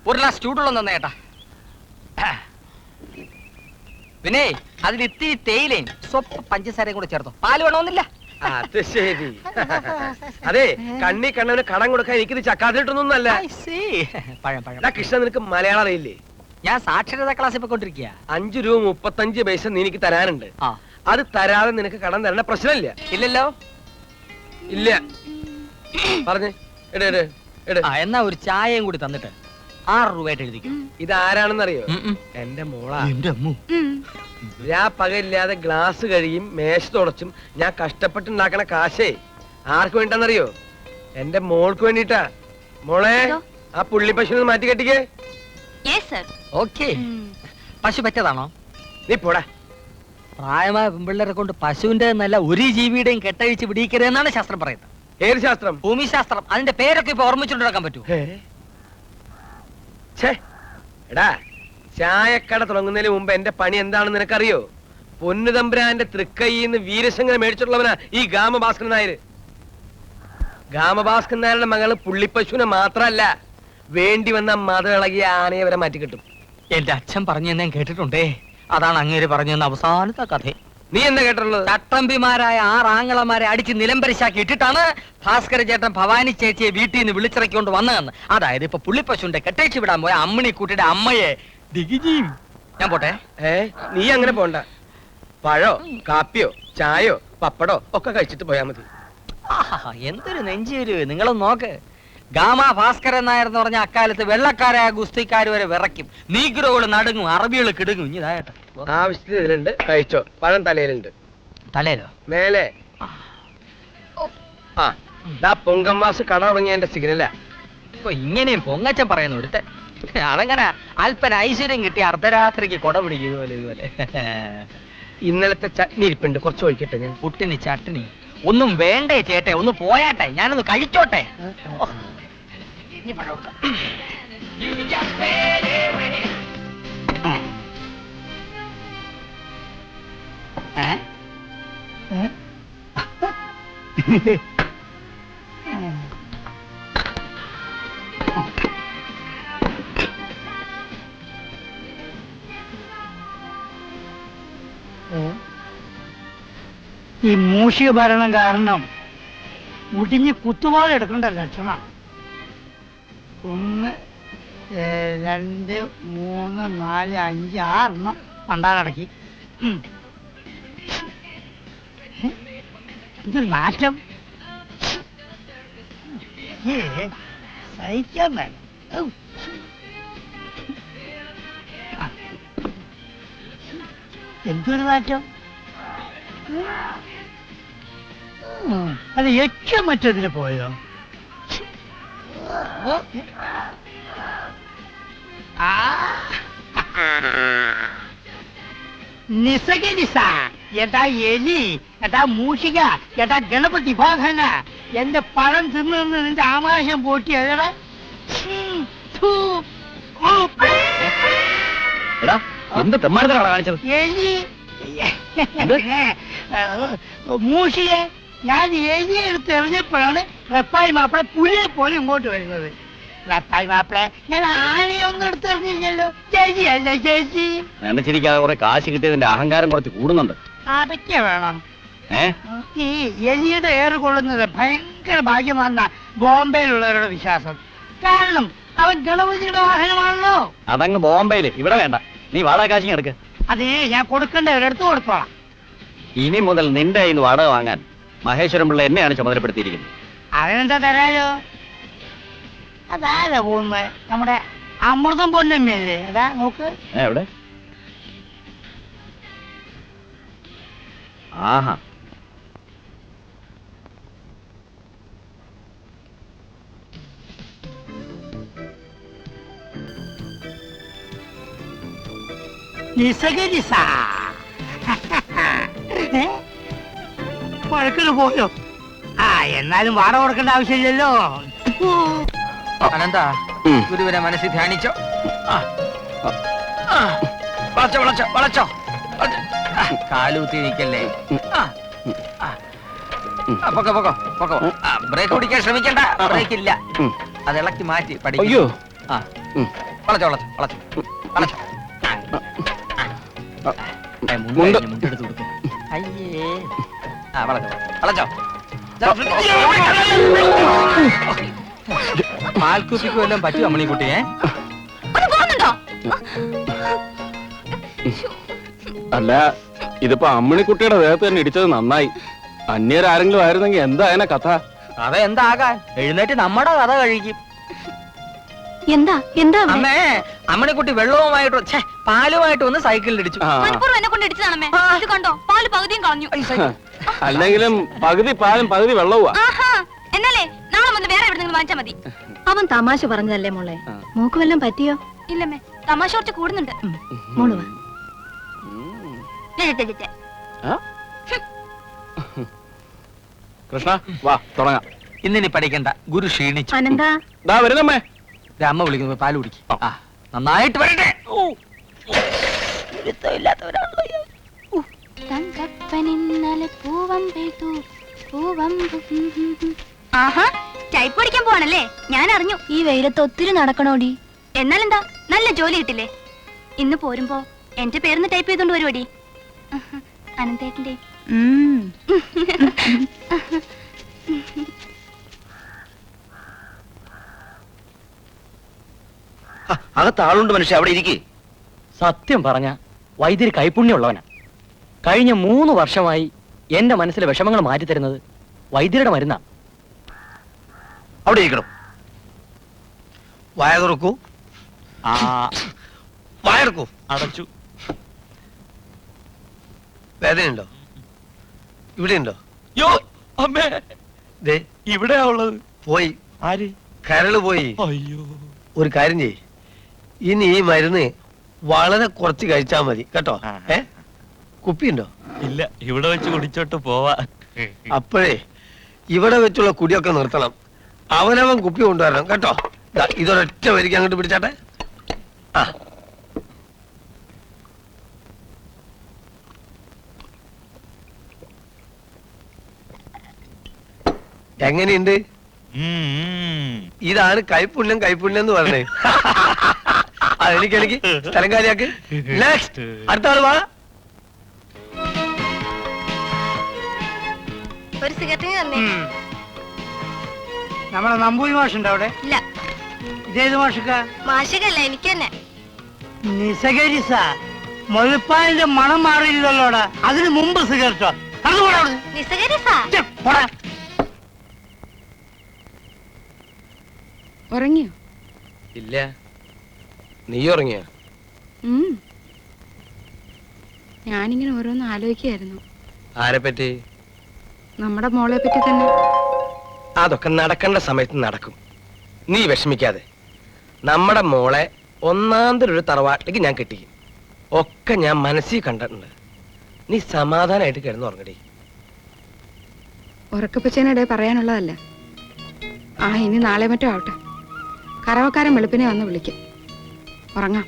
ഒരു ഗ്ലാസ് ചൂടുള്ള തന്നേട്ടാ. പിന്നെ അതിൽ ഇത്തിരി തേയിലയും സ്വപ്പ് പഞ്ചസാരയും കൂടെ ചേർത്തോ. പാല് വേണമെന്നില്ല. അത് ശരി. അതെ, കണ്ണി കണ്ണവന് കടം കൊടുക്കാൻ എനിക്കിത് ചക്കാതിട്ടൊന്നല്ല. കൃഷ്ണ, നിനക്ക് മലയാളം അറിയില്ലേ? ഞാൻ സാക്ഷരതാ ക്ലാസ്സിൽ പോയിക്കൊണ്ടിരിക്കുക. 5 രൂപ 35 പൈസ നീ എനിക്ക് തരാനുണ്ട്. അത് തരാതെ നിനക്ക് കടം തരേണ്ട പ്രശ്നമില്ല. ഇല്ലല്ലോ. ഇല്ല പറഞ്ഞേ. എന്നാ ഒരു ചായയും കൂടി തന്നിട്ട് 6 രൂപയായിട്ട് എഴുതിക്കും. ഇതാരാണെന്നറിയോ? എന്റെ മോളാ. ഞാൻ പകലില്ലാതെ ഗ്ലാസ് കഴിയും മേശ തുടച്ചും ഞാൻ കഷ്ടപ്പെട്ടുണ്ടാക്കണ കാശേ ആർക്ക് വേണ്ടെന്നറിയോ? എന്റെ മോൾക്ക് വേണ്ടിട്ടാ. മോളെ, ആ പുള്ളി പശുവിനെ മാറ്റി കെട്ടിക്കേ. പശു പറ്റതാണോ? നീ പോടാ. പ്രായമായ പെൺപിള്ളേരെ കൊണ്ട് പശുവിന്റെ നല്ല ഒരു ജീവിയുടെയും കെട്ടഴിച്ച് പിടിക്കരുതെന്നാണ് ശാസ്ത്രം പറയുന്നത്. ഏത് ശാസ്ത്രം? ഭൂമിശാസ്ത്രം. അതിന്റെ പേരൊക്കെ ഇപ്പൊ ഓർമ്മിച്ചുകൊണ്ടിരിക്കാൻ പറ്റൂ. എടാ, ചായക്കട തുടങ്ങുന്നതിന് മുമ്പ് എന്റെ പണി എന്താണെന്ന് നിനക്കറിയോ? പൊന്നുതമ്പുരാന്റെ തൃക്കൈന്ന് വീരശങ്കര മേടിച്ചിട്ടുള്ളവനാ ഈ ഗാമഭാസ്കരൻ നായർ. ഗാമഭാസ്കരൻ നായരുടെ മകള് പുള്ളിപ്പശുവിനെ മാത്രല്ല, വേണ്ടി വന്ന മതമിളകിയ ആനയെ വരെ മാറ്റിക്കിട്ടും. എന്റെ അച്ഛൻ പറഞ്ഞു ഞാൻ കേട്ടിട്ടുണ്ടേ. അതാണ് അങ്ങേര് പറഞ്ഞു തന്ന അവസാനത്തെ കഥ. നീ എന്താ കേട്ടിട്ടുള്ളത്? ചട്ടമ്പിമാരായ 6 ആങ്ങളമാരെ അടിച്ച് നിലംപരിശാക്കി ഇട്ടിട്ടാണ് ഭാസ്കര ചേട്ടൻ ഭവാനി ചേച്ചിയെ വീട്ടിൽ നിന്ന് വിളിച്ചിറക്കിക്കൊണ്ട് വന്നതെന്ന്. അതായത് ഇപ്പൊ പുള്ളിപ്പശുവിന്റെ കെട്ടേച്ച് വിടാൻ പോയ അമ്മിണിക്കുട്ടിയുടെ അമ്മയെ ദിഗിജിയും. ഞാൻ പോട്ടെ. നീ അങ്ങനെ പോണ്ട. പഴോ കാപ്പിയോ ചായയോ പപ്പടോ ഒക്കെ കഴിച്ചിട്ട് പോയാ മതി. എന്തൊരു നെഞ്ചേര്. നിങ്ങളൊന്ന് നോക്ക്. ഗാമ ഭാസ്കരൻ നായർ എന്ന് പറഞ്ഞ അക്കാലത്ത് വെള്ളക്കാരായ ഗുസ്തിക്കാർ വരെ വിറയ്ക്കും. നീഗ്രോകള് നടുങ്ങും, അറബികൾ കിടുങ്ങും. ഇതായിട്ട് ആവശ്യത്തിന് ഇതിലുണ്ട്, കഴിച്ചോ. പഴം തലയിലുണ്ട്. തലയിലോ? മേലെ. പൊങ്കംവാസ് കട തുടങ്ങിയ എന്റെ സിഗ്നലാ. ഇപ്പൊ ഇങ്ങനെയും പൊങ്ങച്ചൻ പറയുന്നു ഒരുത്തൻ. അതങ്ങനെ അല്പന ഐശ്വര്യം കിട്ടി അർദ്ധരാത്രിക്ക് കൊട പിടിക്കും. ഇതുപോലെ ഇന്നലത്തെ ചട്നി ഇരിപ്പുണ്ട്, കുറച്ച് ഒഴിക്കട്ടെ ഞാൻ. പുട്ടിന് ചട്നി ഒന്നും വേണ്ടേ ചേട്ടെ? ഒന്ന് പോയാട്ടെ, ഞാനൊന്ന് കഴിച്ചോട്ടെ. ഈ മൂഷിക ഭരണം കാരണം മുടിഞ്ഞ് കുത്തുപാട് എടുക്കേണ്ട ലക്ഷണം. 1 2 3 4 5 6 പണ്ടാലടക്കി. എന്തൊരു നാറ്റം. സഹിക്കാൻ വേണം. എന്തൊരു നാറ്റം. അത് ഏറ്റവും മറ്റതിന് പോയോ? നിസ എടാ എലി, എടാ മൂഷിക, എടാ ഗണപതി വാഹന, എന്റെ പഴം തിന്നു നിന്റെ ആമാശം പോട്ടി. എടാ എന്ത് തെമ്മാടത്തിലാണ് കാണിച്ചത്? എലി മൂഷിക, ഞാൻ എലിയെ എടുത്ത് എറിഞ്ഞപ്പോഴാണ് റപ്പായി മാപ്പിള പുലിയെ പോലെ ഇങ്ങോട്ട് വരുന്നത്. റപ്പായി മാപ്പിള, ഞാൻ ആനയൊന്നും എടുത്തെറിഞ്ഞില്ലല്ലോ. ചേച്ചി അല്ല ചേച്ചി. ചിരിക്കാതെ കുറെ കാശ് കിട്ടിയതിന്റെ അഹങ്കാരം കുറച്ച് കൂടുന്നുണ്ട്. അതൊക്കെ വേണം. ഈ എലിയുടെ ഏറ് കൊള്ളുന്നത് ഭയങ്കര ഭാഗ്യമാണെന്ന ബോംബെയിലുള്ളവരുടെ വിശ്വാസം. കാരണം അവൻ ഗണപതിയുടെ വാഹനമാണല്ലോ. അതങ്ങ് ബോംബെയില്, ഇവിടെ വേണ്ട. നീ വാടക കാശിങ് എടുക്ക്. അതേ, ഞാൻ കൊടുക്കേണ്ടവരെടുത്ത് കൊടുത്തോളാം. ഇനി മുതൽ നിന്റെ കയ്യിൽ നിന്ന് വാടക വാങ്ങാൻ മഹേശ്വരൻ പിള്ള എന്നെയാണ് ചുമതലപ്പെടുത്തിയിരിക്കുന്നത്. അതിനെന്താ തരാലോ. അതാരാ പോകുന്നത്? നമ്മുടെ അമൃതം പൊന്നമ്മയല്ലേ? അതാ നോക്ക്. എവിടെ? ആഹാ, വഴക്കിന് പോയോ? എന്നാലും വാടക കൊടുക്കേണ്ട ആവശ്യമില്ലല്ലോ. അനന്താ, ഗുരുവിനെ മനസ്സിൽ ധ്യാനിച്ചോ? വളച്ചോ കാലൂത്തി നിൽക്കല്ലേ. ബ്രേക്ക് പിടിക്കാൻ ശ്രമിക്കണ്ട. ബ്രേക്ക് ഇല്ല, അത് ഇളക്കി മാറ്റി പഠിക്കും. വളച്ചോ വളച്ചോ വളച്ചോ വളച്ചോ മുണ്ടെടുത്ത് കൊടുക്കും അയ്യേ ആ വളച്ചോ വളച്ചോ പാൽക്കുപ്പിക്കും എല്ലാം പറ്റും അമ്മണിക്കുട്ടിയെ അല്ല ഇതിപ്പോ അമ്മിണിക്കുട്ടിയുടെ ദേഹത്ത് തന്നെ ഇടിച്ചത് നന്നായി. അന്യരാരെങ്കിലും ആയിരുന്നെങ്കിൽ എന്താ അതിനെ കഥ? കഥ എന്താകാൻ, എഴുന്നേറ്റ് നമ്മുടെ കഥ കഴിക്കും. എന്താ എന്താ അമ്മേ, അമ്മണിക്കുട്ടി വെള്ളവുമായിട്ട് പാലുമായിട്ട് വന്ന് സൈക്കിളിൽ ഇടിച്ചു. എന്നെ കൊണ്ട് ഇടിച്ചതാണമ്മേ. ഇത് കണ്ടോ, പാല് പകുതിയും കളഞ്ഞു. അല്ലെങ്കിലും പകുതി പാലും പകുതി വെള്ളവുമാ. എന്നാലേ നാളെ വന്ന് വേറെ എവിടെ വാങ്ങിച്ചാ മതി. അവൻ തമാശ പറഞ്ഞതല്ലേ മോളെ, മോക്ക് വല്ലതും പറ്റിയോ? ഇല്ലമ്മേ, തമാശ കുറച്ച് കൂടുന്നുണ്ട്. മോള് വാ. കൃഷ്ണ വാ തുടങ്ങാം. ഇന്നിനി പഠിക്കണ്ട, ഗുരു ക്ഷീണിച്ചു. അനന്താ ദാ വരുന്നമ്മേ. അമ്മ വിളിക്കുന്നു, പാല് കുടിക്കും. നന്നായിട്ട് വരട്ടെ. ടൈപ്പ് പഠിക്കാൻ പോവാണല്ലേ? ഞാൻ അറിഞ്ഞു. ഈ വെയിലത്ത് ഒത്തിരി നടക്കണോടി. എന്നാലെന്താ, നല്ല ജോലി കിട്ടില്ലേ? ഇന്ന് പോരുമ്പോ എന്റെ പേരൊന്ന് ടൈപ്പ് ചെയ്തോണ്ട് വരുവടി. അനന്തേട്ടന്റെ അകത്ത് ആളുണ്ട് മനുഷ്യ, അവിടെ ഇരിക്കേ. സത്യം പറഞ്ഞ വൈദ്യര് കൈപുണ്യമുള്ളവനാ. കഴിഞ്ഞ 3 വർഷമായി എന്റെ മനസ്സിലെ വിഷമങ്ങൾ മാറ്റിത്തരുന്നത് വൈദ്യരുടെ മരുന്നാ. അവിടെ ഇരിക്കണം. വായ തുറക്കൂ. വായടക്കൂ. അടച്ചു. വേദനയുണ്ടോ? ഇവിടെ ഉണ്ടോ? യോ അമ്മേ, ദേ ഇവിടെയാ ഉള്ളത്. പോയി. ആര്? കരള് പോയി. അയ്യോ. ഒരു കാര്യം ചെയ്യ്, ഇനി ഈ മരുന്ന് വളരെ കുറച്ച് കഴിച്ചാ മതി കേട്ടോ. കുപ്പിയുണ്ടോ? ഇല്ല, ഇവിടെ വെച്ച് കുടിച്ചോട്ട് പോവാ. അപ്പോഴേ ഇവിടെ വെച്ചുള്ള കുടിയൊക്കെ നിർത്തണം. അവനവൻ കുപ്പി കൊണ്ടുവരണം കേട്ടോ. ഇതൊരൊറ്റ വരിക്ക് അങ്ങോട്ട് പിടിച്ചാട്ടെ. ആ, എങ്ങനെയുണ്ട്? ഇതാണ് കൈപ്പുണ്യം. കൈപ്പുണ്യം എന്ന് പറഞ്ഞേ. അതെനിക്ക് സ്ഥലം കാര്യാക്ക്. നെക്സ്റ്റ്, അടുത്ത ആള് വാ. ഒരു സിഗരറ്റ് തന്നെ. നമ്മളെ നമ്പൂരി മാഷുണ്ടോ അവിടെ? ഇല്ല, ഇതേത് മാഷക്ക? മാഷികല്ല, എനിക്ക് തന്നെ. നിസകരിസ മുതൽപ്പാലിന്റെ മണം മാറിയില്ലല്ലോടാ. അതിന് മുമ്പ് സിഗരറ്റോ? നിസ്സകരിസാ. ഉറങ്ങിയോ? ഇല്ല, നീ ഉറങ്ങിയ? ഞാനിങ്ങനെ ഓരോന്ന് ആലോചിക്കായിരുന്നു. ആരെ പറ്റി? നമ്മുടെ മോളെ പറ്റി തന്നെ. അതൊക്കെ നടക്കേണ്ട സമയത്ത് നടക്കും. നീ വിഷമിക്കാതെ. നമ്മുടെ മോളെ ഒന്നാന്തരൊരു തറവാട്ടിലേക്ക് ഞാൻ കെട്ടിക്കും. ഒക്കെ ഞാൻ മനസ്സിൽ കണ്ടിട്ടുണ്ട്. നീ സമാധാനമായിട്ട് കിടന്നുറങ്ങടി. ഉറക്കപ്പച്ചേനിടെ പറയാനുള്ളതല്ല. ഇനി നാളെ മറ്റോ ആവട്ടെ. കറവക്കാരൻ വെളുപ്പിനെ വന്ന് വിളിക്കാം. ഉറങ്ങാം.